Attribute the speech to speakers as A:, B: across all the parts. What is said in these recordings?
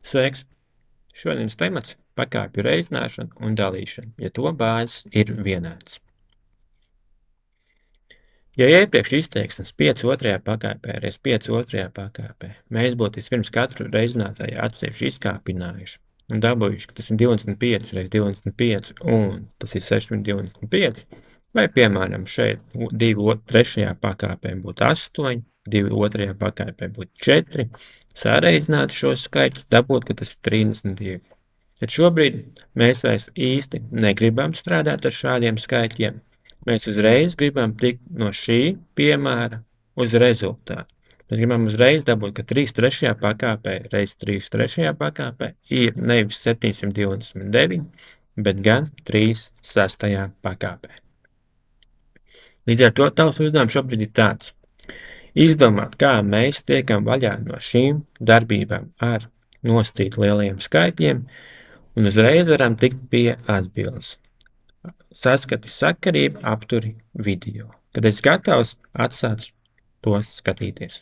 A: Sveiks! Šodienas temats – pakāpju reizināšana un dalīšana, ja to bāzes ir vienāds. Ja iepriekš izteiksmes 5 otrajā pakāpē reiz 5 otrajā pakāpē, mēs būtu vispirms katru reizinātāju atsevišķi izkāpinājuši un dabūjuši, ka tas ir 25 reiz 25 un tas ir 625, vai, piemēram, šeit 2 trešajā pakāpē būtu 8, 2 otrajā pakāpē būtu 4, sareizināt šos skaitļus, dabūt, ka tas ir 32. Bet šobrīd mēs vairs īsti negribam strādāt ar šādiem skaitļiem. Mēs uzreiz gribam tikt no šī piemēra uz rezultātu. Mēs gribam uzreiz dabūt, ka 3 trešajā pakāpē reiz 3 trešajā pakāpē ir nevis 729, bet gan 3 sastajā pakāpē. Līdz ar to tavs uzdevums šobrīd ir tāds. Izdomāt, kā mēs tiekam vaļā no šīm darbībām ar nosacīt lielajiem skaitļiem, un uzreiz varam tikt pie atbildes. Saskati sakarību, apturi video. Kad esi gatavs, atsāc tos skatīties.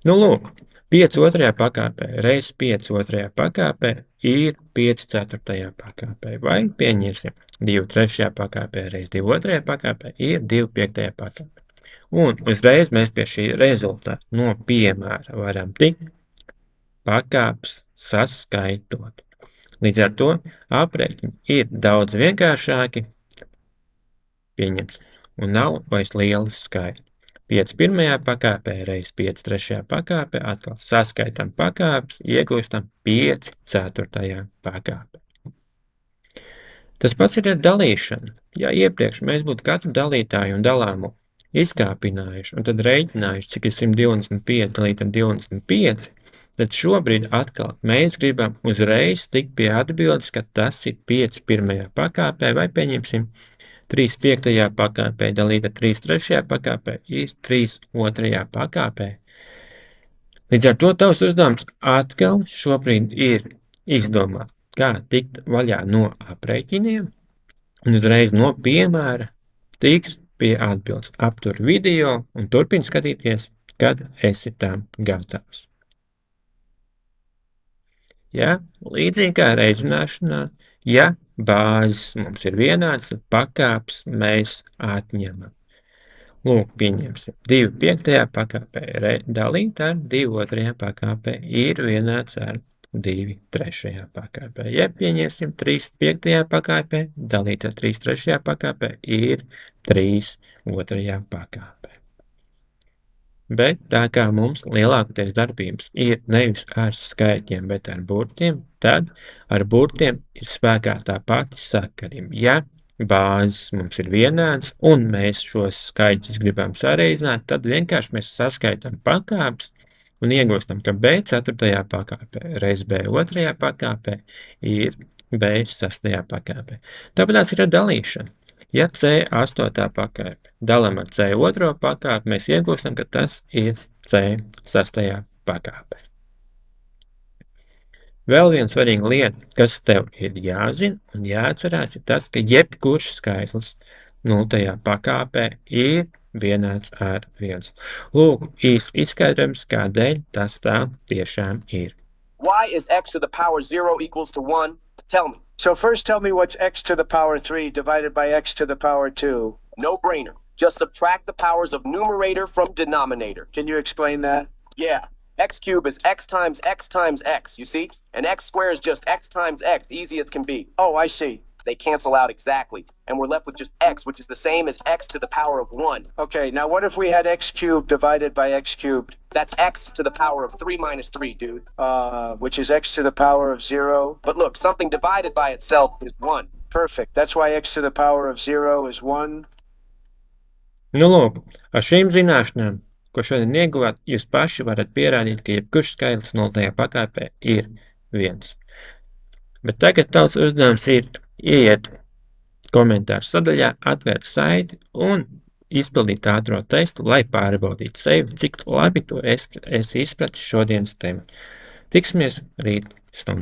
A: Nu, lūk, 5 otrajā pakāpē reiz 5 otrajā pakāpē ir 5 ceturtajā pakāpē. Vai pieņemsim 2 trešajā pakāpē reiz 2 otrajā pakāpē ir 2 piektajā pakāpē. Un uzreiz mēs pie šī rezultāta no piemēra varam tikt pakāpes saskaitot. Līdz ar to aprēķini ir daudz vienkāršāki, pieņems, un nav vairs lielas skaitļi. 5 pirmajā pakāpē reiz 5 trešajā pakāpē, atkal saskaitam pakāpes, iegūstam 5 ceturtajā pakāpē. Tas pats ir ar dalīšanu. Ja iepriekš mēs būtu katru dalītāju un dalāmu izkāpinājuši un tad reiķinājuši, cik ir 125 dalīt ar 25, tad šobrīd atkal mēs gribam uzreiz tikt pie atbildes, ka tas ir 5 pirmajā pakāpē, vai pieņemsim 3 piektajā pakāpē dalīt ar 3 trešajā pakāpē ir 3 otrajā pakāpē. Līdz ar to tavs uzdevums atkal šobrīd ir izdomāt, kā tikt vaļā no aprēķiniem un uzreiz no piemēra tikt pie atbildes. Aptur video un turpini skatīties, kad esi tam gatavs. Ja, līdzīgi kā reizināšanā, ja bāzes mums ir vienāds, tad pakāpes mēs atņemam. Lūk, pieņemsim. 2 piektajā pakāpē dalīt ar 2 otrajā pakāpē ir vienāds ar 2 trešajā pakāpē. Ja pieņemsim 3 piektajā pakāpē dalīt ar 3 trešajā pakāpē ir 3 otrajā pakāpē. Bet tā kā mums lielākoties darbības ir nevis ar skaitļiem, bet ar burtiem, tad ar burtiem ir spēkā tā pati sakarība. Ja bāzes mums ir vienāds un mēs šos skaitļus gribam sareizināt, tad vienkārši mēs saskaitam pakāpes un iegūstam, ka B 4. pakāpē reiz B 2. pakāpē ir B 6. pakāpē. Tāpēc ir ar dalīšanu. Ja C 8. pakāpe dalam ar C 2. pakāpi, mēs iegūstam, ka tas ir C 6. pakāpe. Vēl viena svarīga lieta, kas tev ir jāzina un jāatcerās, ir tas, ka jebkurš skaitlis 0. pakāpē ir vienāds ar 1. Lūk, īsts izskaidrojums, kādēļ tas tā tiešām ir.
B: Why is x to the power 0 equals to 1? Tell me.
C: So first tell me what's x to the power 3 divided by x to the power 2.
B: No-brainer. Just subtract the powers of numerator from denominator.
C: Can you explain that?
B: Yeah. X cubed is x times x, you see? And x squared is just x times x, easy as can be.
C: Oh, I see.
B: They cancel out exactly, and we're left with just x, which is the same as x to the power of 1.
C: Okay, now what if we had x cubed divided by x cubed?
B: That's x to the power of 3 minus 3, dude.
C: Which is x to the power of 0.
B: But look, something divided by itself is 1.
C: Perfect. That's why x to the power of 0 is 1.
A: Nu, lūk, ar šīm zināšanām, ko šodien ieguvāt, jūs paši varat pierādīt, ka jebkurš skaitlis 0. pakāpē ir 1. Bet tagad tavs uzdevums ir ieiet komentāru sadaļā, atvērt saiti un izpildīt ātro testu, lai pārbaudītu sevi, cik labi tu esi izpratis šodienas tēmu. Tiksimies rīt stundā.